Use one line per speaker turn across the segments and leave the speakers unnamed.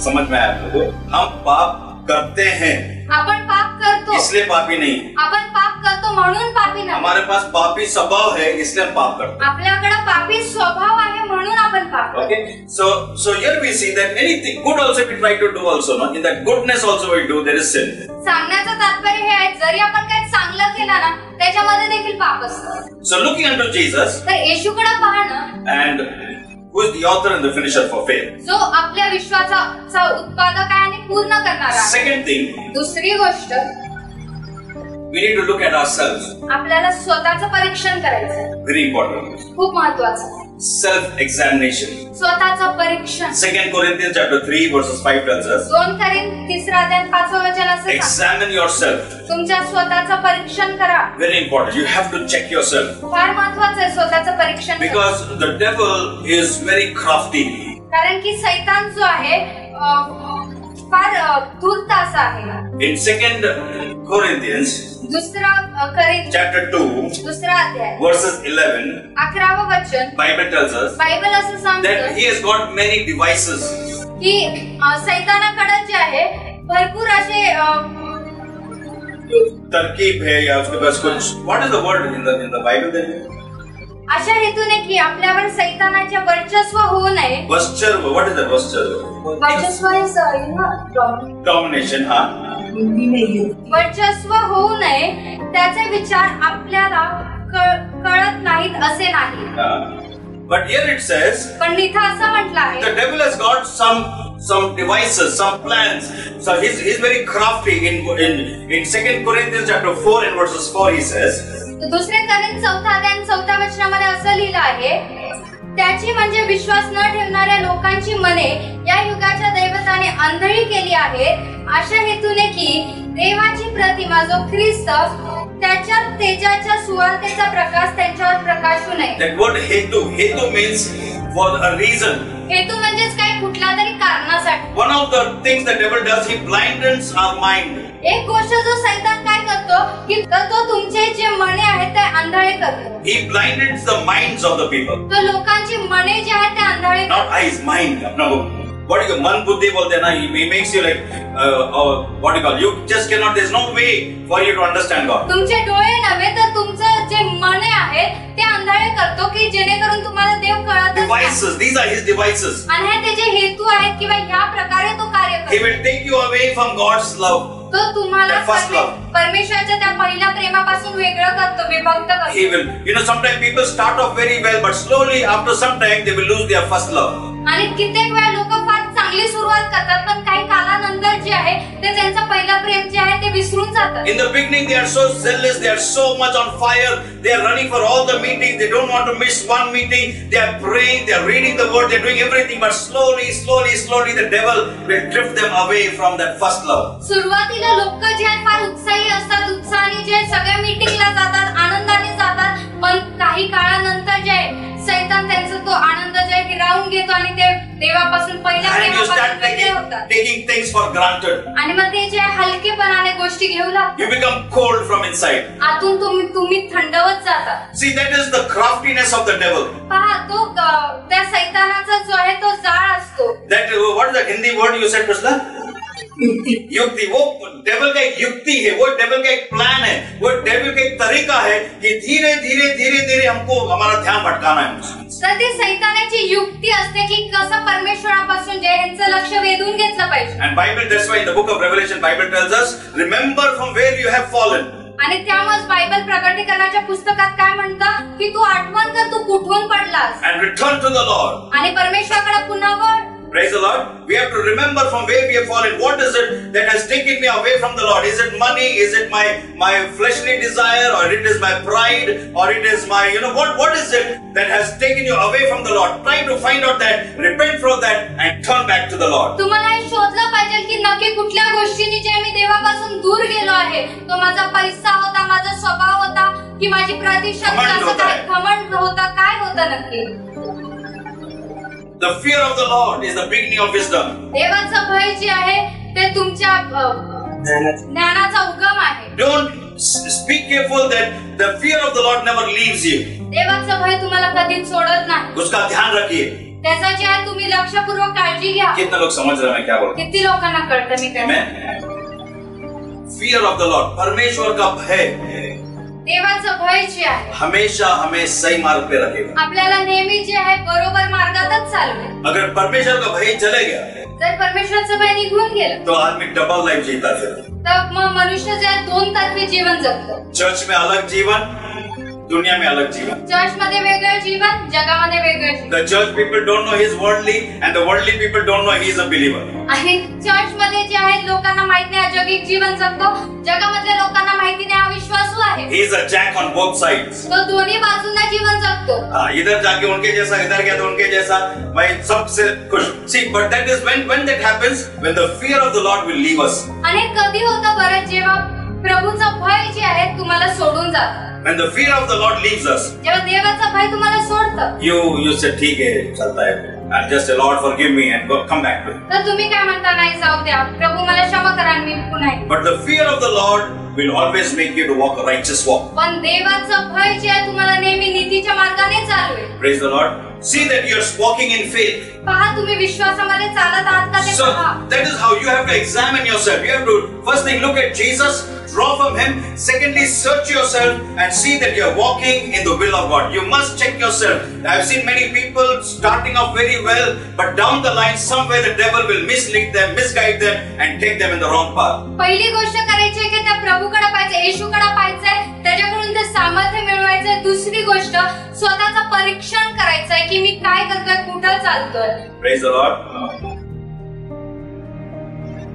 समझ में आया आपको? हम पाप करते हैं,
आपण पाप करतो
इसलिए पापी नहीं।
आपण पाप करतो म्हणून पापी नाही।
हमारे पास पापी स्वभाव है, इसलिए हम पाप करते हैं।
आपल्याकडे पापी स्वभाव आहे म्हणून आपण पाप करतो।
Okay, so here we see that anything good also we try to do also, no? In that goodness also we do, there is sin.
सांगण्याचं तात्पर्य हे आहे, जरी आपण काही चांगलं केलं ना त्याच्यामध्ये देखील पाप असतं।
So looking unto Jesus,
तर येशूकडे पाहणं,
and who is the author and the finisher for faith.
जो आपल्या विश्वासाचा उत्पादक आहे आणि पूर्ण करणारा आहे।
Second thing,
दुसरी गोष्ट,
we need to look at ourselves.
आपल्याला स्वतःचं परीक्षण करायचं,
Very important.
खूप महत्वाचं।
Self-examination.
स्वतःचं परीक्षण।
2 Corinthians chapter 3 verses 5 tells us,
2 Corinth 3 अध्याय 5 वचन असं सांगतं,
examine yourself.
तुमच्या स्वतःचं परीक्षण करा।
Very important. You have to check yourself.
फार महत्वाचं आहे स्वतःचं परीक्षण करणं।
Because the devil is very crafty.
कारण की शैतान जो आहे फार धूर्त असा आहे।
In 2 Corinthians chapter 2
दुसरा अध्याय
verses 11,
11वं वचन,
Bible tells us
बायबल असं
that
सांगतं
he has got many devices.
की शैतानाकडे जे आहे भरपूर असे
तरकीब है या उसके पास कुछ, what is the word in the Bible then?
अशा हेतूने की आपल्यावर शैतानाचे वर्चस्व होऊ नये।
Vasharva, what is that Vasharva?
वर्चस्व
Domination, हाँ.
वर्चस्व होऊ नये त्याचे विचार आपल्याला कळत नाहीत असे नाही।
But here it says,
पण इथं असं म्हटलं आहे,
the devil has got some devices, some plans. So he's very crafty. In 2 Corinthians chapter 4 and verses 4 he says,
दुसरे कोरिंथ 4 अध्याय 4 वचनामध्ये असं लिहिलं आहे, त्याची म्हणजे विश्वास न ठेवणाऱ्या लोकांची मने या युगाच्या दैवताने आंधळी केली आहेत, अशा हेतूने की देवाची प्रतिमा जो ख्रिस्त त्याच्या तेजाच्या सुवार्तेचा प्रकाश त्यांच्यावर प्रकाशू नये।
That word hetu means for a reason.
हेतू म्हणजेच काय, कुठल्या तरी कारणासाठी।
One of the things the devil does, he blinds our mind.
एक गोष्ट जो शैतान काय करतो की तो तुमचे जे मने आहेत ते आंधळे करतो।
He blinded the minds of the people.
तो लोकांची मने जे आहेत ते आंधळे करतो।
Not eyes, mind. No. What you man buddhi bolte na, he makes you like what you call, you just cannot, there's no way for you to understand God.
तुमचे डोळे नव्हे तर तुमचं जे मने आहेत ते आंधळे करतो की जेणेकरून तुम्हाला देव कळत नाही।
Devices, these are his devices.
आणि हे त्याचे हेतू आहेत किंवा ह्या प्रकारे तो कार्य करतो।
He will take you away from God's love.
तो तुम्हाला
That first love.
परमेश्वराच्या त्या पहिल्या प्रेमापासून वेगळं करतो, विभक्त करतो।
He will, sometimes people start off very well, but slowly after some time they will lose their first love.
आणि कित्येक वेळा लोक फार चांगली सुरुवात करतात, पण काही कालानंतर जे आहे ते त्यांचं पहिलं प्रेम जे आहे ते विसरून जातात।
In the beginning they are so zealous, they are so much on fire, they are running for all the meetings, they don't want to miss one meeting, they are praying, they are reading the word, they are doing everything, but slowly the devil will drift them away from that first love.
सुरुवातीला लोक जे आहेत फार उत्साही असतात, उत्साहाने जे सगळ्या मीटिंगला जातात, आनंदाने जातात, पण काही काळानंतर जे आहे शैतान त्यांचा तो आनंद जे आहे हिरावून घेतो आणि ते देवापासून पहिल्या प्रेमापासून वेगळे होतात।
Taking things for granted.
आणि मग ते जे हलकेपणाने गोष्टी घेऊ लागतात।
You become cold from inside.
आतून तुम्ही थंडवत जातात।
See, that is the craftiness of the devil.
पहा, तो त्या शैतानाचा जो आहे तो जाळ असतो।
That what is the Hindi word you said, Krishna? युक्ति। वो डेविल का एक युक्ति है, वो डेविल का एक प्लान है, वो डेविल का एक तरीका है कि धीरे धीरे हमको हमारा ध्यान भटकाना है।
तर ती शैतानाची युक्ती असते की कसं परमेश्वरापासून जे यांचं लक्ष वेधून घेतलं पाहिजे।
And Bible, that's why in the book of Revelation, Bible tells us, remember from where you have fallen.
आणि त्यामुळे बायबल प्रकटीकरणाच्या पुस्तकात काय म्हणतं की तू आठवण कर, तू कुठून पडलास,
and return to the Lord.
आणि परमेश्वराकडे पुन्हा वळ।
Praise the Lord. We have to remember from where we have fallen. What is it that has taken me away from the Lord? Is it money? Is it my fleshly desire, or it is my pride, or it is my, what is it that has taken you away from the Lord? Try to find out that, repent from that, and turn back to the Lord.
तुम्हाला हे शोधलं पाहिजे की नक्की कुठल्या गोष्टीने जे मी देवापासून दूर गेलो आहे। तो माझा पैसा होता, माझा स्वभाव होता, की माझी प्रतिष्ठा, घमंड होता, काय होतं नक्की?
The fear of the Lord is the beginning of wisdom.
देवाचं भय जे आहे ते तुमच्या ज्ञानाचा उगम आहे।
Don't be careful that the fear of the Lord never leaves you.
देवाचं भय तुम्हाला कधीच सोडत नाही।
उसका ध्यान रखिए।
त्याचा जे आहे तुम्ही लक्षपूर्वक काळजी घ्या.
कितने लोग समझ रहे हैं मैं क्या बोल रहा हूं?
किती लोकांना कळतं मी काय?
फियर ऑफ द लॉर्ड, परमेश्वर का भय
देवाचं भय जे आहे
हमेशा हमें सही मार्ग पे रखेगा.
आपल्याला नेहमी जे आहे बरोबर मार्गातच चालवेल.
अगर परमेश्वर का भय चले गया
जर परमेश्वराचं भय निघून गेलं
तो आदमी डबल लाइफ जीता फिर.
तर मग मनुष्य जे आहे दोन तत्वे जीवन जगतो.
चर्च में अलग जीवन, दुनिया में अलग जीवन.
चर्च मध्ये वेगळं जीवन, जगामध्ये वेगळं जीवन.
The church people don't know he is worldly and the worldly people don't know he is a believer.
आणि चर्च मध्ये जे आहे लोकांना माहित नाही अजगिक जीवन जगतो, जगामधल्या लोकांना माहिती नाही हा विश्वासू आहे.
He is a jack on both sides.
तो दोन्ही बाजूंना जीवन जगतो.
इधर जाके उनके जैसा, इधर गया तो उनके जैसा, मैं सबसे खुश. See, but that is when that happens, when the fear of the Lord will leave us.
आणि कधी होतं बरं जेव्हा प्रभूचं भय जे आहे तुम्हाला सोडून जातं.
When the fear of the Lord leaves us,
जेव्हा देवाचं भय तुम्हाला सोडतं,
you say ठीक है चलता है, and just say Lord forgive me and come back to it.
तर तुम्ही काय म्हणता, नाही जाऊ द्या, प्रभू मला क्षमा करा आणि मी पुन्हा येईन.
But the fear of the Lord will always make you to walk a righteous walk.
पण देवाचं भय जे आहे तुम्हाला नेहमी नीतीच्या मार्गाने चालवेल.
Praise the Lord. See that you're walking in faith.
पहा तुम्ही विश्वासामध्ये चालत आहात का ते
So
पहा.
that is how you have to examine yourself. You have to first thing look at Jesus, draw from him. Secondly, search yourself and see that you're walking in the will of God. You must check yourself. I've seen many people starting off very well, but down the line somewhere the devil will mislead them, misguide them and take them in the wrong path.
पहिली गोष्ट करायची आहे की त्या प्रभूकडे पाहायचं, येशूकडे पाहायचंय, त्याच्याकडून ते सामर्थ्य मिळवायचंय. दुसरी गोष्ट स्वतःचं परीक्षण करायचंय की मी काय करतोय, कुठं चालतोय.
Praise the Lord.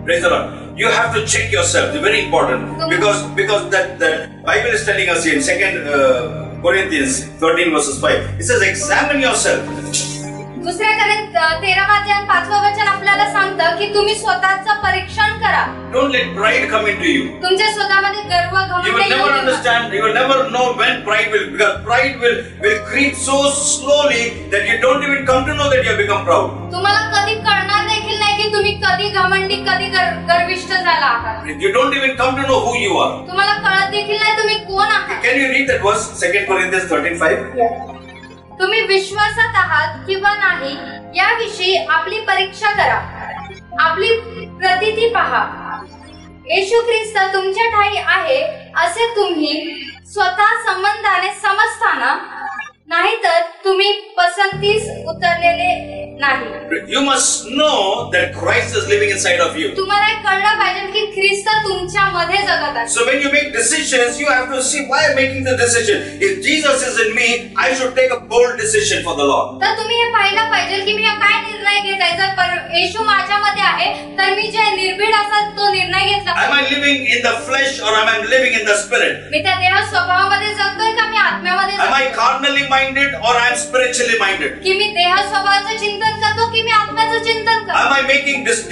Praise the Lord. You have to check yourself. It's very important because that the Bible is telling us in 2 Corinthians 13 verses 5. It says examine yourself.
दुसऱ्या Corinthians 13 अध्याय 5 वचन आपल्याला सांगतं की तुम्ही स्वतःचं परीक्षण करा.
Don't let pride come into you.
तुमच्या स्वतःमध्ये गर्व
You will never understand. You will never know when pride will, because pride will creep so slowly that you don't even come to know that you have become proud.
तुम्हाला कधी कळणार देखील नाही की तुम्ही कधी घमंडी, कधी गर्विष्ठ झाला आहात.
You don't even come to know who you are.
तुम्हाला कळत देखील नाही तुम्ही कोण आहात.
Can you read that verse? 2 Corinthians 13:5.
तुम्ही विश्वासात आहात किंवा नाही याविषयी आपली परीक्षा करा, आपली प्रतीती पहा. येशू ख्रिस्त तुमच्या ठाई आहे असे तुम्ही स्वतः संबंधाने समजताना, नाहीतर तुम्ही पसंतीस उतरलेले नाही.
You must know that Christ is living inside of you.
तुम्हाला कळलं पाहिजे की ख्रिस्त तुमच्या मध्ये जगत आहे.
So when you make decisions, you have to see why I'm making the decision. If Jesus is in me, I should take a bold decision for the Lord.
तर तुम्ही हे पाहिलं पाहिजे की मी काय निर्णय घेताय. जर येशू माझ्यामध्ये आहे तर मी जे निर्भीड असा तो निर्णय घेतला.
Am I living in the flesh or am I living in the spirit?
मी त्या देह स्वभावामध्ये जगतोय का मी आत्म्यामध्ये
Am I
जगतोय.
carnally minded or I am spiritually minded?
की मी देह स्वभावाचं चिंतन करतो की मी आत्म्याचं चिंतन करतो.
Am I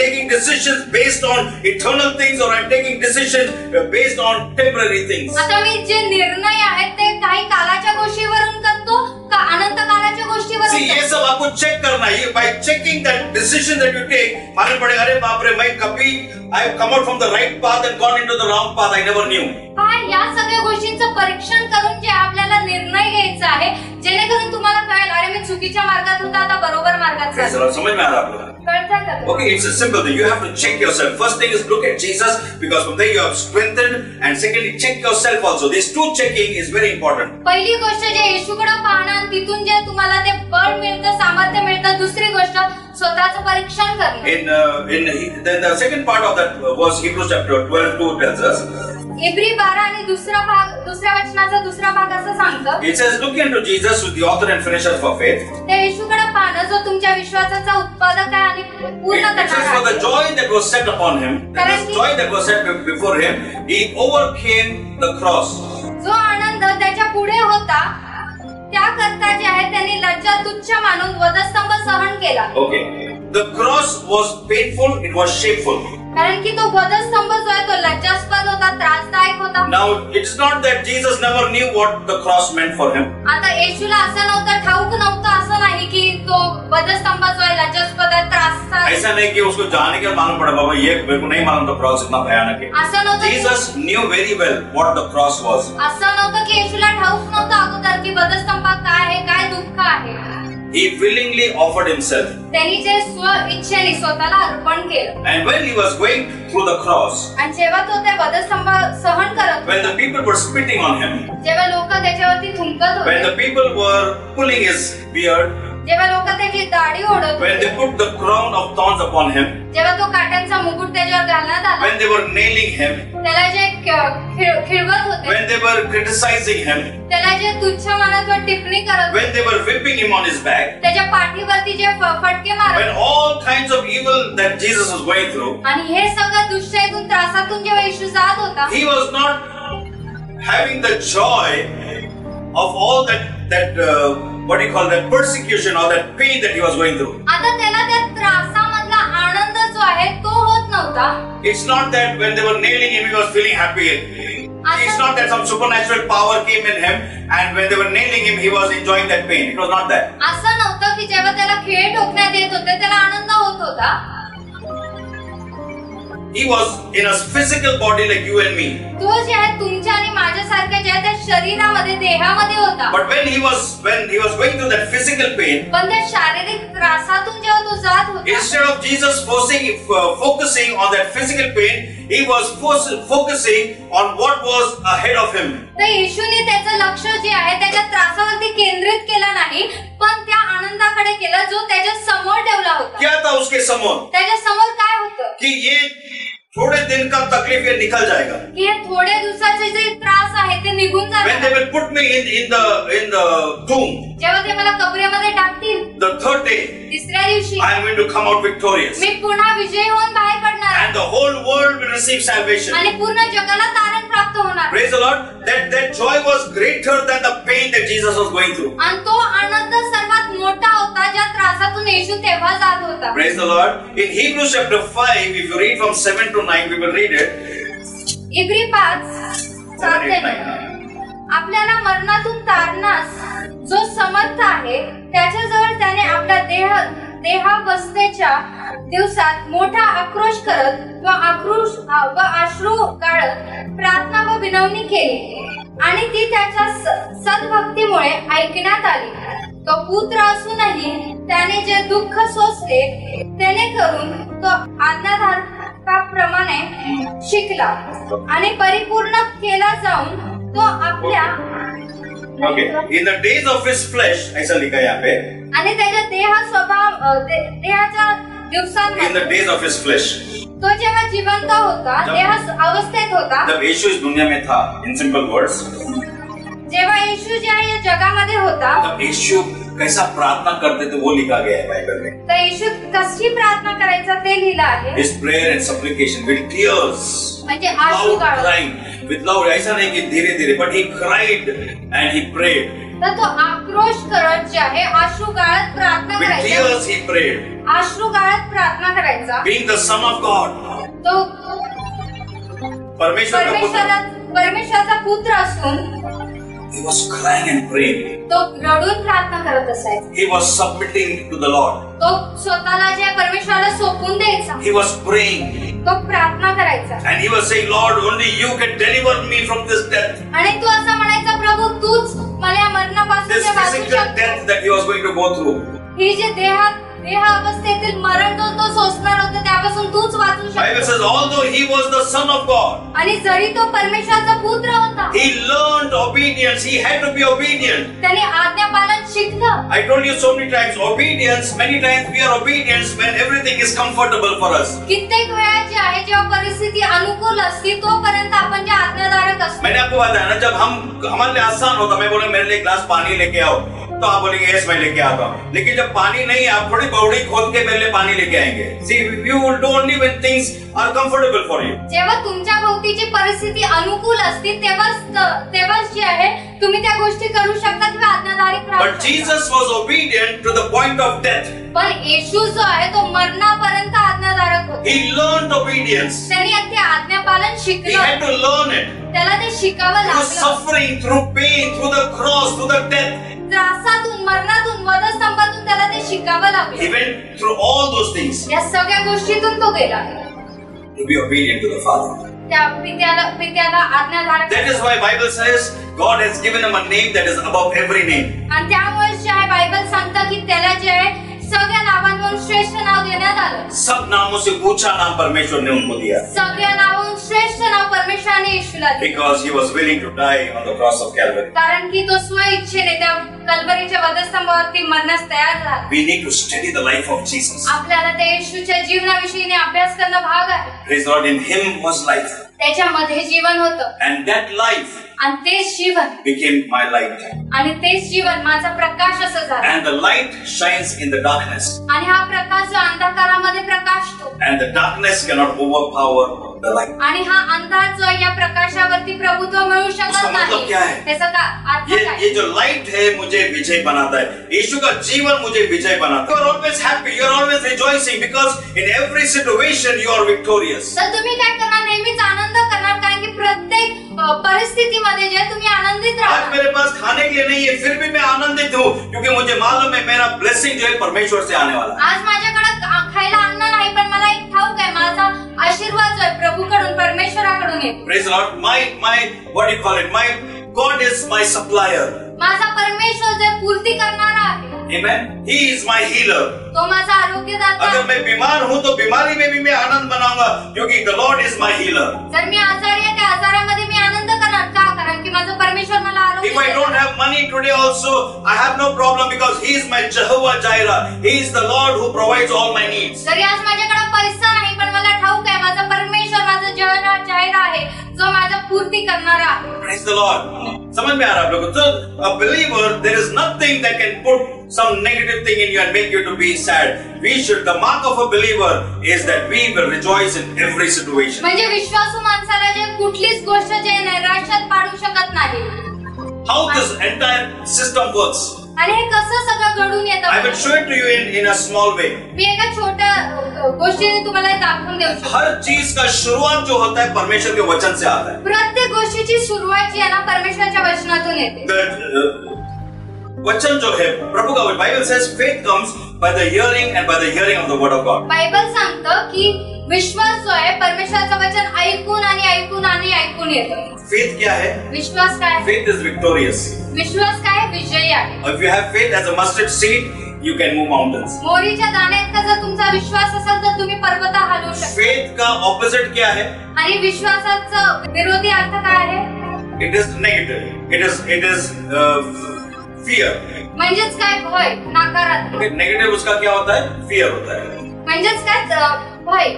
taking decisions based on eternal things or I'm taking decisions based on temporary things?
आता मी जे निर्णय आहेत ते काही कालाच्या गोष्टीवरून करतो का अनंत कालाच्या गोष्टीवरून
See, ये
करतो.
सब आपको चेक करना है. By checking that decision that you take, मालूम पड़ेगा अरे बाप रे मैं कभी I have come out from the right path and gone into the wrong path. I never knew.
हा या सगळ्या गोष्टींचं परीक्षण करून जे आपल्याला निर्णय घ्यायचा आहे, जेणेकरून तुम्हाला कळेल अरे मी चुकीच्या मार्गात होता, आता बरोबर मार्गात चाललो.
समझ में आ रहा है आपको?
कळतं का?
Okay, it's a simple thing. You have to check yourself. First thing is look at Jesus because from there you have strengthened, and secondly check yourself also. These two checking is very important.
पहिली गोष्ट जे येशूकडे पाहणं आणि तिथून जे तुम्हाला ते बळ मिळतं, सामर्थ्य मिळतं. दुसरी गोष्ट स्वतःचं परीक्षण करणं.
Then the second part of that verse, Hebrews chapter 12:2 tells us.
इब्री 12 आणि दुसऱ्या वचनाचा दुसरा भाग असं सांगतं.
It says, look into Jesus, who is the author and finisher of faith.
त्या येशूकडे पाहणं जो तुमच्या विश्वासाचा उत्पादक आहे आणि पूर्ण
It says, for the
करणारा.
joy that was set upon him, the joy that was set before him, he overcame the cross.
जो आनंद त्याच्या पुढे होता त्याकरता जे आहे त्यांनी लज्जा तुच्छ मानून वधस्तंभ सहन केला.
Okay, the cross was painful, it was shameful.
कारण की तो वधस्तंभ जो आहे तो लज्जास्पद होता, त्रासदायक होता.
Now, it's not that Jesus never knew what the cross meant for him.
आता येशूला असं नव्हतं, ठाऊक नव्हतं असं नाही की तो वधस्तंभ जो आहे लज्जास्पद आहे, त्रासदायक.
ऐसा नहीं कि उसको जाने के मालूम पड़ा बाबा ये मेरे को नहीं मालूम था क्रॉस इतना भयानक है.
असं नव्हतं की-
Jesus knew very well what the cross was.
असं नव्हतं की येशूला ठाऊक नव्हतं अगोदर की वधस्तंभ काय आहे, काय दुःख आहे.
he willingly offered himself.
त्यांनी जे स्व इच्छेने स्वतःला अर्पण केलं.
And when he was going through the cross,
आणि जेव्हा तो ते वधस्तंभ सहन करत
when the people were spitting on him,
जेव्हा लोक त्याच्यावरती थुंकत
when
होते,
the people were pulling his beard,
जेव्हा लोक त्याची दाढी ओढत
when they
होते,
put the crown of thorns upon him,
जेव्हा तो काट्यांचा मुकुट त्याच्यावर घालण्यात आला,
when they were nailing him,
त्याला जे खिळवत होते,
when they were criticizing him,
त्याला जे तुच्छ मानत टिप्पणी करत
when they were whipping him on his back,
त्याच्या पाठीवरती जे फटके मारत,
when all kinds of evil that Jesus was going through,
आणि हे सगळं दुष्टाईतून त्रासातून जेव्हा येशू जात होता,
he was not having the joy of all that what do you call that persecution or that pain that he was going through.
आता त्याला त्या त्रासामधला आनंद जो आहे तो होत नव्हता.
It's not that when they were nailing him he was feeling happy. It's not that some supernatural power came in him and when they were nailing him he was enjoying that pain. It was not that.
असं नव्हतं की जेव्हा त्याला खिळे ठोकण्यात येत होते त्याला आनंद होत होता.
He was in a physical body like you and me.
तो जे आहे तुमच्या आणि माझ्यासारख्या ज्या त्या शरीरामध्ये देहामध्ये होता.
But when he was going through that physical pain,
पण त्या शारीरिक त्रासातून जेव्हा तो जात होता,
instead of Jesus focusing on that physical pain, he was focusing on what was ahead of him.
तर येशूने त्याचं लक्ष जे आहे त्याच्या त्रासावरती केंद्रित केलं नाही, पण त्या आनंदाकडे केलं जो त्याच्या समोर ठेवला होता.
क्या था उसके समोर?
त्याच्या समोर काय होतं?
कि ये थोड़े दिन का तकलीफ ये निकल जाएगा.
की हे थोडे दिवसाचे जे त्रास आहे ते निघून
When they
जाणार.
will put me in the tomb,
जेव्हा ते मला कबरेमध्ये टाकतील,
the third day,
तिसऱ्या दिवशी
I am going to come out victorious.
मी पुन्हा विजयी होऊन बाहेर पडणार आहे.
And the whole world will receive salvation.
आणि पूर्ण जगाला तारण प्राप्त होणार.
Praise the Lord. That joy was greater than the pain that Jesus was going through.
आणि तो आनंद सर्वात मोठा होता ज्या त्रासातून येशू तेव्हा जात होता.
Praise the Lord. In Hebrews chapter 5, if you read from 7 to 9, we will read it.
इब्री 5:7-9. आपल्याला मरणातून तारणास जो समर्थ आहे त्याच्याजवळ त्याने आपल्या देहावस्थेच्या दिवसात मोठा आक्रोश करत व अश्रू गाळत प्रार्थना व विनवणी केली आणि ती त्याच्या सद्भक्तीमुळे ऐकण्यात आली. तो पुत्र असूनही त्याने जे दुःख सोसले त्याने करून तो आज्ञाधारकाप्रमाणे शिकला आणि परिपूर्ण केला जाऊन तो आपल्या
In the days of his flesh, ऐसा लिखा है यहाँ पे.
आणि त्याच्या देहाच्या
In
दिवसांमध्ये
the days of his flesh.
तो जेव्हा जिवंत होता, देहा अवस्थेत होता,
जब यीशु इस दुनिया में था, in simple words,
जेव्हा येशू जे आहे या जगामध्ये होता,
तब यीशु कैसा प्रार्थना करते थे वो लिखा गया है बाइबल में.
तर येशू कशी प्रार्थना करायचा ते लिहिलं आहे.
His prayer and supplication with tears,
म्हणजे Ashu
loud
गाळत.
crying, with loud. ऐसा नहीं कि धीरे धीरे, but he cried and he prayed.
तर तो आक्रोश करत जे आहे आश्रू गाळत प्रार्थना
With
करायचा.
tears he prayed.
आश्रू गाळत प्रार्थना करायचा.
Being the Son of God,
तो
परमेश्वर का पुत्र,
परमेश्वराचा पुत्र असून
he was crying and praying.
तो रडून प्रार्थना करत असायचा.
He was submitting to the Lord.
तो स्वतःला जे परमेश्वराला सोपून द्यायचा.
He was praying.
तो प्रार्थना करायचा.
And he was saying, Lord, only you can deliver me from this death.
आणि तो असं म्हणायचा, प्रभू तूच मला या मरणापासून
This
वाचवू
physical
शकतो.
death that he was going to go through.
ही जे देह अवस्थेतील मरण तो सोसणार होता त्यापासून तूच वाचू
Bible
शकतो.
says, although he was the Son of God,
आणि जरी तो परमेश्वराचा पुत्र होता,
he learned obedience. He had to be obedient.
त्याने आज्ञापालन शिकलं.
I told you so many times, obedience, many times we are obedience when everything is comfortable for us.
कित्येक वेळा जे आहे जेव्हा परिस्थिती अनुकूल असते तोपर्यंत आपण जे आज्ञाधारक असतो.
मैंने आपको बताया ना, जब हमारे लिए आसान होता, मैं बोला मेरे लिए एक गिलास पानी लेके आओ, तो आप बोलेंगे यस मैं लेके आता हूँ. लेकिन जब पानी नहीं है, आप थोड़ी बौड़ी खोद के मेरे लिए पानी लेके आएंगे. See, you will do only when things are comfortable for you.
जेव्हा तुमच्या भोवतीची परिस्थिती अनुकूल असते तेव्हाच जे आहे तुम्ही त्या गोष्टी करू शकता किंवा आज्ञाधारक राहू
But
शकता.
Jesus was obedient to the point of death.
पण येशू जो आहे तो मरणापर्यंत आज्ञाधारक होता.
He learned obedience.
त्यांनी ते आज्ञापालन
He
शिकलं.
had to learn it.
त्याला ते शिकावं
Through
लागलं.
suffering, through pain, through the cross, through the death.
त्रासातून, मरणातून, वधस्तंभातून त्याला ते शिकावं
He
लागलं.
went through all those things
या सगळ्या गोष्टीतून तो गेला.
to be obedient to the Father.
त्या पित्याला आज्ञाधारक.
That is why Bible says God has given him a name that is above every name.
आणि त्यामुळे जे आहे बायबल सांगतं की त्याला जे आहे सगळ्या नावांवरून श्रेष्ठ नाव देण्यात आलं.
सब नामों से ऊंचा नाम परमेश्वर ने उनको दिया.
सगळ्या नावांवरून श्रेष्ठ नाव परमेश्वराने येशूला दिलं.
Because he was willing to die on the cross of Calvary.
कारण की तो स्वइच्छेने त्या कल्वरीच्या वधस्तंभावरती मरण्यास तयार झाला.
We need to study the life of Jesus.
आपल्याला त्या येशूच्या जीवनाविषयीने अभ्यास करणं भाग आहे.
Praise the Lord. In him was life.
त्याच्यामध्ये जीवन होतं.
And that life
आणि तेच जीवन
became my light.
आणि तेच जीवन माझा प्रकाश असं झालं.
And the light shines in the darkness.
आणि हा प्रकाश जो अंधकारामध्ये प्रकाशतो.
And the darkness cannot overpower the light.
आणि हा अंधार जो या प्रकाशावरती प्रभुत्व मिळू शकत
उसका मतलब
नाही.
क्या है?
त्याचा का अर्थ काय?
ये जो लाइट है मुझे विजय बनाता है. यीशु का जीवन मुझे विजय बनाता है. You are always happy. You are always rejoicing because in every situation you are victorious.
तर तुम्ही काय करणार? नेहमीच आनंद करणार कारण की प्रत्येक परिस्थितीमध्ये जे तुम्ही आनंदित
आज
राहा.
मेरे पास खाने के लिए नहीं है फिर भी मैं आनंदित हूँ क्योंकि मुझे मालूम है मेरा ब्लेसिंग जो है परमेश्वर से आने वाला है.
आज माझ्याकडे खायला अन्न नाही पण मला एक ठाऊक आहे माझा आशीर्वाद जो आहे प्रभूकडून परमेश्वराकडून येतो.
Praise the Lord. My what do you call it? My God is my supplier.
माझा परमेश्वर जो पूर्ती करणारा आहे.
Amen. He is my healer.
तो माझा आरोग्यदाता.
अगर मैं बीमार हूँ तो बीमारी में भी मैं आनंद मनाऊंगा क्योंकि the Lord is my healer.
जर मी आजारी आहे त्या आजारामध्ये मी आनंद करणार का? कारण की माझा परमेश्वर मला आरोग्य
If I
देतो.
don't have money today also, I have no problem because He is my Jehovah Jireh. He is the Lord who provides all my needs.
जरी आज माझ्याकडे पैसा नाही पण मला ठाऊक आहे माझा परमेश्वर माझा जेव्हा जाहीर आहे जो माझा पूर्ती करणारा आहे.
Praise the Lord. समझ में आ रहा है आप लोगों को? So a believer, there is nothing that can put some negative thing in you and make you to be sad. The mark of a believer is that we will rejoice in every situation.
म्हणजे विश्वासू माणसाला जे कुठलीच गोष्ट जे नैराश्यात पाडू शकत नाही.
How this entire system works,
आणि हे कसं सगळं घडून
I will
येतं?
show it to you in a small way.
मी एका छोट्या गोष्टीने तुम्हाला हे दाखवून देऊ शकतो.
हर चीज का शुरुआत जो होता है परमेश्वर के वचन से आता है.
प्रत्येक गोष्टीची सुरुवात जी आहे ना परमेश्वराच्या वचनातून येते.
वचन जो है प्रभु का Bible says faith comes by the hearing and by the hearing of the word of God.
Bible सांगतं की विश्वास जो आहे परमेश्वराचं वचन ऐकून आणि ऐकून आणि ऐकून येतं.
Faith क्या है?
विश्वास काय?
Faith is victorious.
विश्वास काय? विजयी आहे.
If you have faith as a mustard seed, you can move mountains.
मोहरीच्या दाण्यात जर तुमचा विश्वास असेल तर तुम्ही पर्वत हलवू शकता.
Faith का opposite क्या है?
आणि विश्वासाचा विरोधी अर्थ काय आहे?
It is negative. It is fear.
म्हणजेच काय? भय, नकारात्मक.
Negative उसका क्या होता है? Fear होता है.
म्हणजेच काय? भय.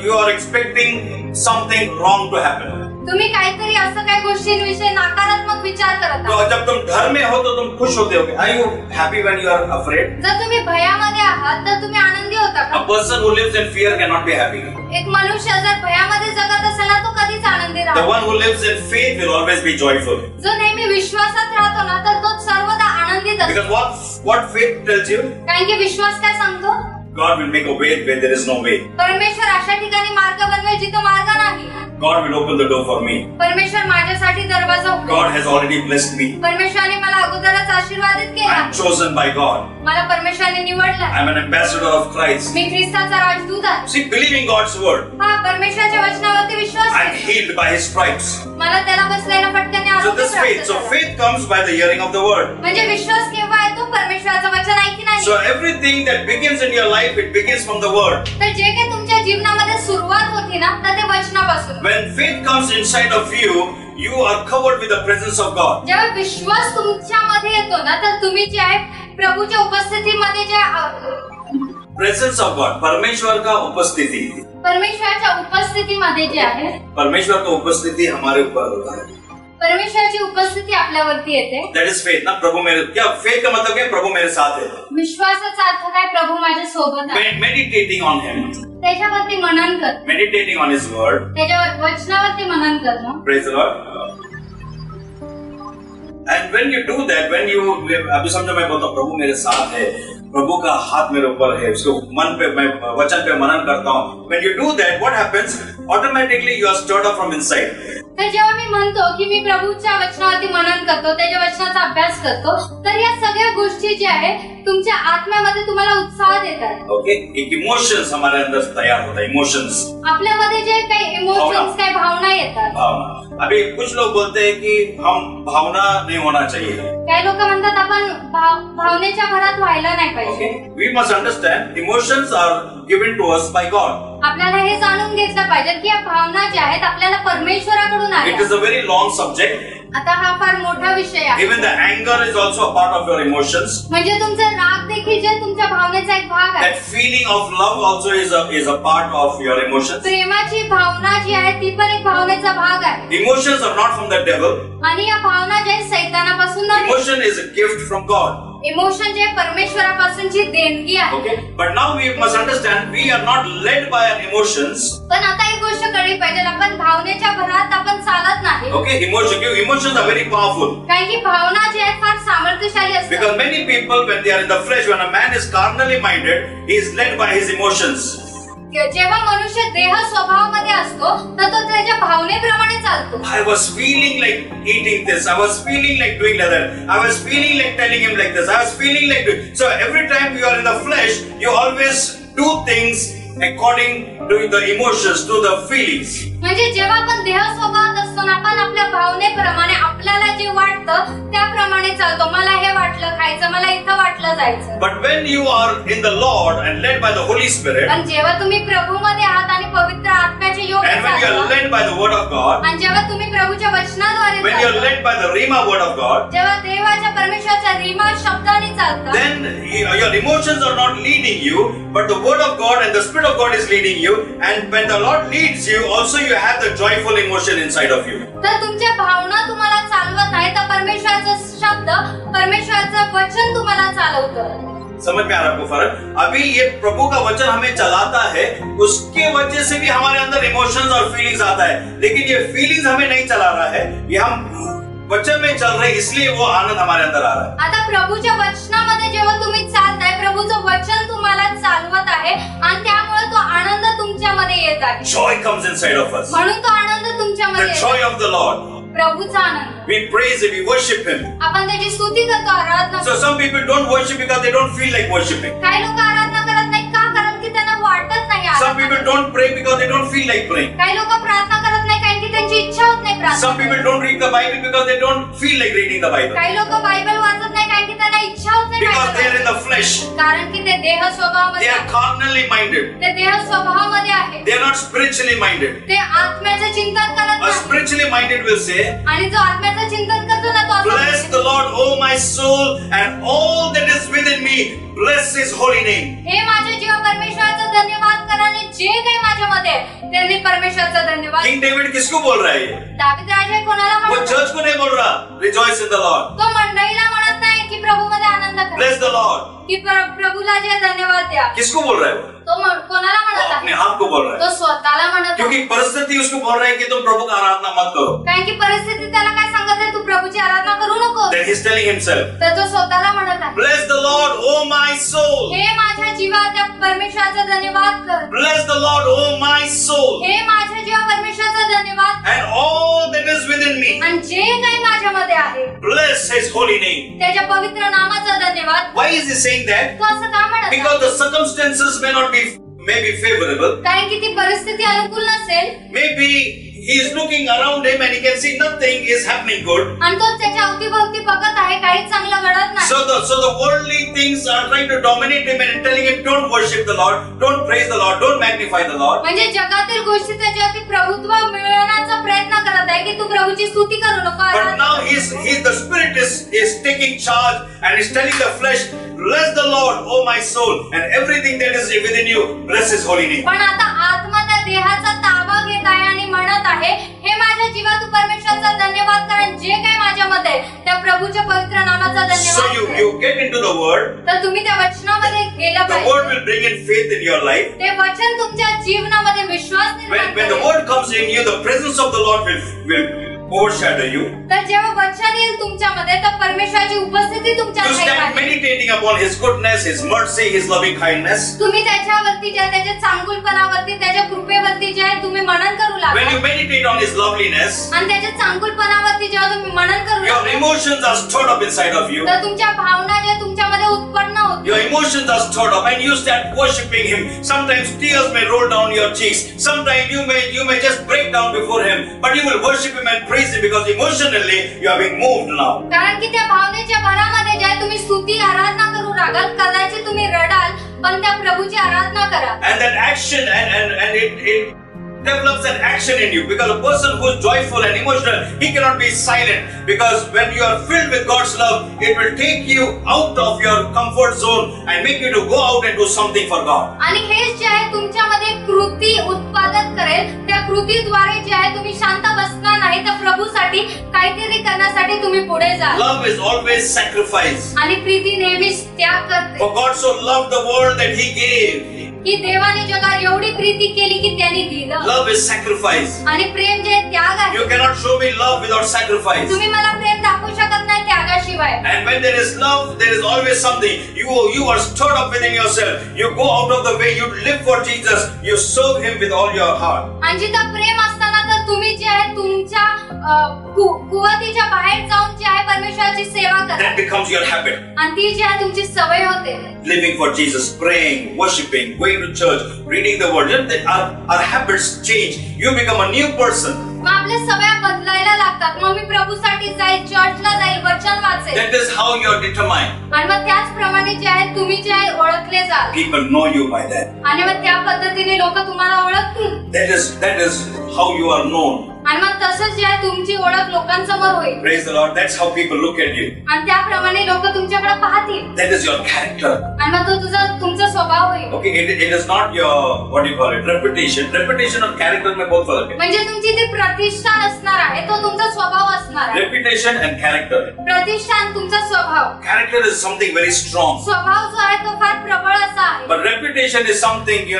You are expecting something wrong to happen.
तुम्ही काहीतरी असं काही गोष्टींविषयी नकारात्मक विचार करत
तो
आहात.
जब तुम डर में हो तो तुम खुश होते हो. Are you happy when you are afraid?
जर तुम्ही भयामध्ये आहात तर तुम्ही आनंदी होता
A
का?
person who lives in fear cannot be happy.
एक मनुष्य जर भयामध्ये जगत असेल ना तो कधीच आनंदी
The
राहतो.
one who lives in faith will always be joyful.
जो नेहमी विश्वासात राहतो ना तर तो सर्वदा आनंदित असतो.
Because what faith tells you?
कारण की विश्वास काय सांगतो?
God will make a way where there is no way.
परमेश्वर अशा ठिकाणी मार्ग बनवेल जिथं मार्ग नाही.
God will open the door for me.
परमेश्वर माझ्यासाठी दरवाजा उघडेल.
God has already blessed me.
परमेश्वराने मला अगोदरच आशीर्वादित
I
केला.
am chosen by God.
मला परमेश्वराने निवडलं.
I am an ambassador of Christ.
मी ख्रिस्ताचा राजदूत आहे.
See, believing God's word,
हा परमेश्वराच्या वचनावरती विश्वास
I am
आहे.
healed by His stripes.
मला त्याला बसलेल्या फटक्याने
So
आरोग्य
this faith,
प्राप्त
so
झालं.
faith comes by the hearing of the word.
म्हणजे विश्वास केव्हा येतो? परमेश्वराचं वचन ऐकून आणि.
So everything that begins in your life, it begins from the word.
तर जे काही तुमच्या जीवनामध्ये सुरुवात होती ना तर ते वचनापासून.
When faith comes inside of you, you are covered with the presence of God.
जेव्हा विश्वास तुमच्यामध्ये येतो ना तर तुम्ही जे आहे प्रभूच्या उपस्थितीमध्ये जे
Presence of God, परमेश्वर का उपस्थिति.
परमेश्वराच्या उपस्थितीमध्ये जे आहे
परमेश्वर का उपस्थिति हमारे ऊपर होता है.
परमेश्वराची उपस्थिती आपल्यावरती येते.
That is faith. ना प्रभु मेरे क्या faith का मतलब क्या? प्रभु मेरे साथ है.
विश्वासाचा अर्थ काय? प्रभू माझ्या सोबत आहे.
Meditating on Him,
त्याच्यावरती मनन कर.
meditating on His word.
त्याच्या वचनावरती मनन करणं.
Praise the Lord. And when you do that, when you अभी समझो मैं बोलता हूँ प्रभु मेरे साथ है, प्रभु का हाथ मेरे ऊपर है, उसको मन पे मैं वचन पे मनन करता हूँ. When you do that, what happens? Automatically you are stirred up from inside.
तर जेव्हा मी म्हणतो की मी प्रभूच्या वचनावरती मनन करतो त्याच्या वचनाचा अभ्यास करतो तर या सगळ्या गोष्टी ज्या आहेत तुमच्या आत्म्यामध्ये तुम्हाला उत्साह देतात.
ओके, एक इमोशंस हमारे अंदर तैयार होता है, इमोशंस,
आपल्यामध्ये जे काही इमोशन्स काही भावना येतात.
भावना. अभी कुछ लोग बोलते हैं कि हम भावना नहीं होना चाहिए.
काही लोक म्हणतात आपण भावनेच्या भरात व्हायला नाही पाहिजे.
We must understand emotions are given to us by God.
आपल्याला हे जाणून घेतलं पाहिजे की या भावना ज्या आहेत आपल्याला परमेश्वराकडून
It
आल्या.
is a very long subject.
आता हा फार मोठा विषय आहे.
Even the anger is also a part of your emotions.
म्हणजे तुमचा राग देखील जे तुमच्या भावनेचा एक भाग आहे.
That feeling of love also is a part of your emotions.
प्रेमाची भावना जी आहे ती पण एक भावनेचा भाग आहे.
Emotions are not from the devil.
आणि या भावना ज्या आहेत सैतानापासून नाही.
Emotion is a gift from God.
Emotion जे परमेश्वरापासूनची देणगी आहे.
Okay, but now we must understand we are not led by our emotions.
पण आता एक गोष्ट कळली पाहिजे, आपण भावनेच्या भरात आपण चालत नाही.
Okay, emotions are very powerful.
कारण की भावना जी आहेत फार सामर्थ्यशाली असतात.
Because many people, when they are in the flesh, when a man is carnally minded, he is led by his emotions.
जेव्हा मनुष्य देह स्वभावामध्ये असतो तर तो त्याच्या भावनेप्रमाणे चालतो.
I was feeling like eating this. I was feeling like doing like that. I was feeling like telling him like this. I was feeling like doing. So every time you are in the flesh, you always do things according to the emotions, to the feelings.
म्हणजे जेव्हा आपण देह स्वभावात असतो ना आपण आपल्या भावनेप्रमाणे आपल्याला जे वाटतं त्याप्रमाणे चालतो. मला हे वाटलं खायचं, मला इथं वाटलं जायचं.
But when you are in the Lord and led by the Holy Spirit,
पण जेव्हा तुम्ही प्रभूमध्ये आहात आणि पवित्र आत्म्याचे योग
and when you are led by the Word of God,
आणि जेव्हा तुम्ही प्रभूच्या वचनाद्वारे
when you are led by the Rhema Word of God,
जेव्हा देवाच्या परमेश्वराच्या रीमा शब्दाने चालता,
then your emotions are not leading you, but the Word of God and the Spirit of God is leading you. And when the Lord leads you, also you have the joyful emotion inside of you.
तर तुमच्या भावना तुम्हाला चालवत नाही तर परमेश्वराचा शब्द, परमेश्वराचं वचन तुम्हाला चालवतं.
समझ में आ रहा है आपको फर्क? अभी ये प्रभु का वचन हमें चलाता है, उसके वजह से भी हमारे अंदर इमोशंस और फीलिंग्स आता है, लेकिन ये फीलिंग्स हमें नहीं चला रहा है, ये हम वचन में चल रहे, इसलिए वो आनंद हमारे अंदर आ रहा है.
आता प्रभूच्या वचनामध्ये जेव्हा तुम्ही चालताय प्रभूचं वचन तुम्हाला चालवत आहे आणि त्यामुळे तो आनंद तुमच्यामध्ये येत आहे.
Joy comes inside of us.
म्हणून तो आनंद तुमच्यामध्ये
The
येतो.
joy of the Lord.
प्रभूचा Anand.
We praise Him, we worship Him.
आपण त्याची स्तुती करतो, आराधना
So
करतो.
some people don't worship because they don't feel like worshiping.
काही लोक आराधना करत नाही का? कारण की त्यांना वाटत नाही
Some
Aradhana
people don't pray because they don't feel like praying.
काही लोक प्रार्थना करत नाही कारण की त्यांची इच्छा होत नाही प्रार्थना
Some people don't read the Bible because they don't feel like reading the Bible.
काही लोक बायबल वाचत नाही कारण की त्यांना इच्छा होत नाही
Because they are
Bible
in the flesh.
कारण की ते देह
They
स्वभावामध्ये
are
आहे.
carnally minded.
ते देह स्वभावामध्ये आहे.
They are not spiritually minded.
ते आत्म्याचं चिंतन करत
A
नाही.
spiritually minded will say,
आणि जो आत्म्याचं चिंतन करतो ना तो असं
bless the Lord, O my soul, and all that is within me, bless His holy name.
हे माझ्या जीवा परमेश्वराचा धन्यवाद करा आणि जे काही माझ्यामध्ये आहे, त्यांनी परमेश्वराचा धन्यवाद.
King David किसको बोल रहा है ये?
दावीद राजा कोणाला
वो
म्हणतो?
चर्च को नहीं बोल रहा. Rejoice in the Lord.
तो मंडळीला म्हणत नाही की प्रभूमध्ये आनंद करा,
Bless the Lord.
की प्रभूला जे धन्यवाद द्या.
किसको बोल रहा है वो?
तो कोणाला म्हणत
अपने
आहे?
आप को बोल रहा है.
तो स्वतःला म्हणत आहे.
क्योंकि परिस्थिति उसको बोल रहा है कि तुम प्रभु का आराधना मत करो.
कारण की परिस्थिती त्याला काय सांगत आहे, तू प्रभूची आराधना करू नको.
Then he's telling himself,
तर तो स्वतःला म्हणत आहे,
bless the Lord, O my soul.
हे माझ्या जीवा त्या परमेश्वराचा धन्यवाद कर.
Bless the Lord, O my soul.
हे माझ्या जीवा परमेश्वराचा धन्यवाद
And all that is within me,
आणि जे काही माझ्यामध्ये आहे
bless His holy name.
त्याच्या पवित्र नामाचा धन्यवाद.
Why is he saying that?
तो असं का म्हणत आहे?
Because the circumstances may be favorable.
कारण की ती परिस्थिती अनुकूल नसेल
Maybe he is looking around him and he can see nothing is happening good.
आणि तो त्याच्या अवतीभोवती बघत आहे, काहीच चांगलं घडत नाही.
So the worldly things are trying to dominate him and telling him, don't worship the Lord, don't praise the Lord, don't magnify the Lord.
म्हणजे जगातील गोष्टी त्याच्यावरती प्रभुत्व मिळवण्याचा प्रयत्न करत आहे की तू प्रभूची स्तुती करू नको.
But now the Spirit is taking charge and is telling the flesh, bless the Lord, O my soul, and everything that is within you, bless His holy name.
पण आता आत्मा त्या देहाचा ताबा घेत आहे आणि म्हणत आहे, हे माझ्या जीवा तू परमेश्वराचा धन्यवाद कर आणि जे काही माझ्यामध्ये त्या प्रभूच्या पवित्र नामाचा
So
धन्यवाद.
you get into the Word.
तर तुम्ही त्या वचनामध्ये गेलं
The
पाहिजे.
Word will bring in faith in your life.
ते वचन तुमच्या जीवनामध्ये विश्वास निर्माण
When the
करेल.
Word comes in you, the presence of the Lord will overshadow you.
तर जेव्हा वचन येईल तुमच्यामध्ये तर परमेश्वराची उपस्थिती
You
तुमच्या
stand meditating upon His goodness, His mercy, His loving kindness.
तुम्ही त्याच्यावरती जे त्याच्या चांगुलपणावरती त्याच्या कृपेवरती जे आहे तुम्ही मनन करू
When
लागता
you meditate on His loveliness,
आणि त्याच्या चांगुलपणावरती जेव्हा तुम्ही मनन करू
your
लागता
emotions are stirred up inside of you.
तर तुमच्या भावना जे तुमच्यामध्ये उत्पन्न होतात
Your emotions are stirred up and you start worshipping Him. Sometimes tears may roll down your cheeks. Sometimes you may just break down before Him. But you will worship Him and praise Him because emotionally you are being moved now.
कारण की त्या भावनेच्या भरामध्ये जे तुम्ही स्तुती आराधना करू लागाल कदाचित तुम्ही रडाल पण त्या प्रभूची आराधना करा.
And that action and it develops an action in you, because a person who is joyful and emotional, he cannot be silent, because when you are filled with God's love, it will take you out of your comfort zone and make you to go out and do something for God.
आणि हे जे आहे तुमच्यामध्ये कृती उत्पादन करेल त्या कृतीद्वारे जे आहे तुम्ही शांत बसणार नाही तर प्रभूसाठी काहीतरी करण्यासाठी तुम्ही पुढे जाल.
Love is always sacrifice.
आणि प्रीती नेहमीच त्याग करते.
For God so loved the world that He gave.
की देवाने जगात एवढी प्रीती केली की त्यांनी दिलं.
Love is sacrifice.
आणि प्रेम जे त्याग आहे.
You cannot show me love without sacrifice.
तुम्ही मला प्रेम दाखवू शकत नाही त्यागाशिवाय.
And when there is love, there is always something. You are stirred up within yourself. You go out of the way. You live for Jesus. You serve Him with all your heart.
आणि जिथं प्रेम असताना तर तुम्ही जे आहे तुमच्या कुवतीच्या बाहेर जाऊन जे आहे परमेश्वराची सेवा करा.
That becomes your habit.
आणि ती जी आहे तुमची सवय होते.
Living for Jesus, praying, worshiping, going to church, reading the word. Our habits change. You become a new person.
मग आपल्या सवया बदलायला लागतात. मग मी प्रभूसाठी जाईल, चर्चला जाईल, वचन वाचेल.
That is how you are determined.
आणि मग त्याचप्रमाणे जे आहे तुम्ही जे आहे ओळखले जाल.
People know you by that.
आणि मग त्या पद्धतीने लोक तुम्हाला ओळखतील.
That is how you are known.
आणि मग तसंच जे आहे तुमची ओळख लोकांसमोर होईल.
Praise the Lord. That's how people look at you.
आणि त्याप्रमाणे लोक तुमच्याकडे पाहतील.
That is your character.
आणि मग तो तुमचा स्वभाव होईल.
Okay, it is not your, what do you call it, reputation. Reputation और character में बहुत फर्क है.
म्हणजे तुमची ती प्रतिष्ठा नसणार आहे तो तुमचा स्वभाव असणार आहे.
Reputation and character.
प्रतिष्ठा आणि तुमचा स्वभाव.
Character is something very strong.
स्वभाव जो आहे तो फार प्रबळ असा आहे.
But reputation is something,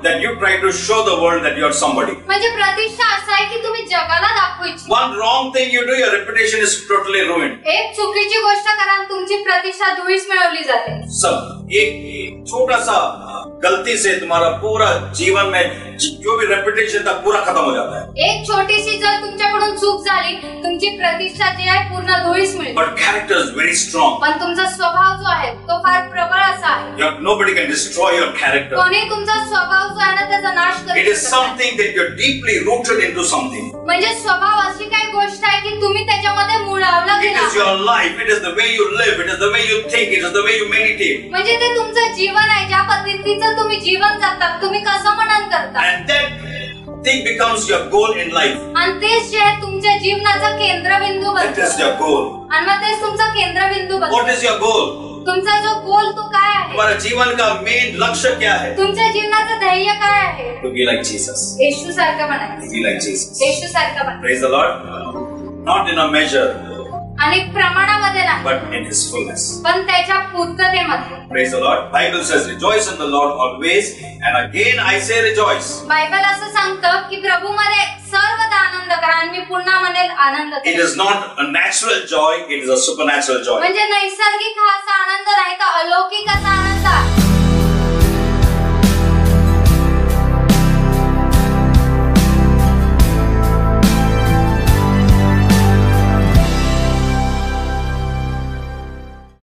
that you try to show the world that you are somebody.
म्हणजे प्रतिष्ठा असं आहे की तुम्ही जगाला दाखवायची.
One wrong thing you do, your reputation is totally ruined.
एक चुकीची गोष्ट करा आणि तुमची प्रतिष्ठा धुळीस मिळवली जाते.
सब एक छोटा सा गलती से तुम्हारा पूरा जीवन में जो भी रेपुटेशन था पूरा खत्म हो जाता है.
एक छोटीशी जर तुमच्याकडून चूक झाली तुमची प्रतिष्ठा जी आहे पूर्ण धुळीस मिळते.
But character is very strong.
पण तुमचा स्वभाव जो आहे तो फार प्रबळ असा आहे.
Nobody can destroy your character.
कोणी तुमचा स्वभाव जो आहे ना त्याचा नाश करू
It is something that you're deeply rooted into something.
म्हणजे स्वभाव अशी काही गोष्ट आहे की तुम्ही त्याच्यामध्ये मुळावला
It
गेला.
is your life. It is the way you live. It is the way you think. It is the way you meditate.
म्हणजे ते तुमचं जीवन आहे ज्या पद्धतीचं तुम्ही जीवन जगतात तुम्ही कसं मनन करता.
And that thing becomes your goal in life.
आणि तेच जे आहे तुमच्या जीवनाचा केंद्रबिंदू
That
बनतो.
is your goal.
आणि मग तेच तुमचा केंद्रबिंदू बनतो.
What is your goal?
तुमचा जो गोल तो काय आहे.
तुम्हारा जीवन का मेन लक्ष्य क्या है?
तुमच्या जीवनाचं ध्येय काय आहे.
To be like Jesus.
येशू सारखं बनायचं.
To be like Jesus.
येशू सारखं बनायचं.
Praise the Lord. Not in a measure,
आणि प्रमाणामध्ये नाही
but in His fullness.
पण त्याच्या पूर्ततेमध्ये.
Praise the Lord. Bible says, rejoice in the Lord always. And again I say rejoice.
Bible असं सांगतं की प्रभूमध्ये सर्वदा आनंद करा आणि मी पुन्हा म्हणेल आनंद करा.
It is not a natural joy, it is a supernatural joy.
म्हणजे नैसर्गिक हा असा आनंद नाही तर अलौकिक असा आनंद आहे.